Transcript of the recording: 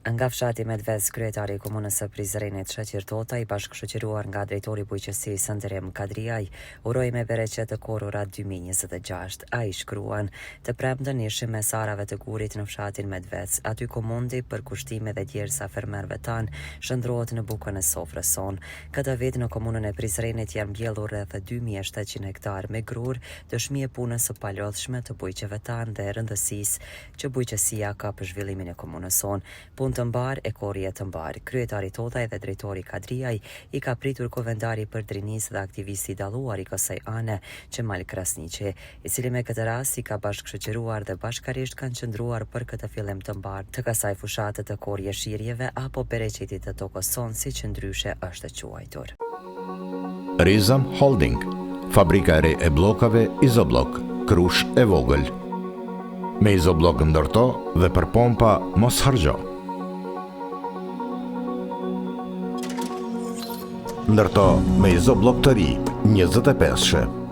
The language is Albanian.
Nga fshati Medvez, kryetari i komunës së Prizrenit Shaqir Tota, i bashkëshoqëruar nga drejtori i bujqësisë Nderim Kadriaj, uroi me bereqe të korrurat 2026. Ai shkruan: "Të premten ishim me sarave të gurit në fshatin Medvez. Aty komundi për kushtime dhe djersa fermerëve tan shndrohet në bukën e sofrës son. Këtë vit në komunën e Prizrenit janë mbjellur rreth 2700 hektar me grur, dëshmi e punës së palodhshme të bujqeve tan dhe rëndësisë që bujqësia ka për zhvillimin e komunës son. Punë të mbar e korrje të mbar." Kryetari Tota dhe drejtori Kadriaj i ka pritur kovendari për drinisë dhe aktivisti i dalluar i kësaj ane, Qemal Krasniqi, i cili me këtë rast i ka bashkëshoqëruar dhe bashkarisht kanë qëndruar për këtë fillim të mbar të kësaj fushate të korrje shirjeve apo bereqetit të tokës son, siç ndryshe është quajtur. Rizam Holding, fabrika e re e bllokave Izoblok, Krush e vogël. Me Izoblok ndërto dhe për pompa mos harxho. Ndërto me Izoblok të ri, 25-she.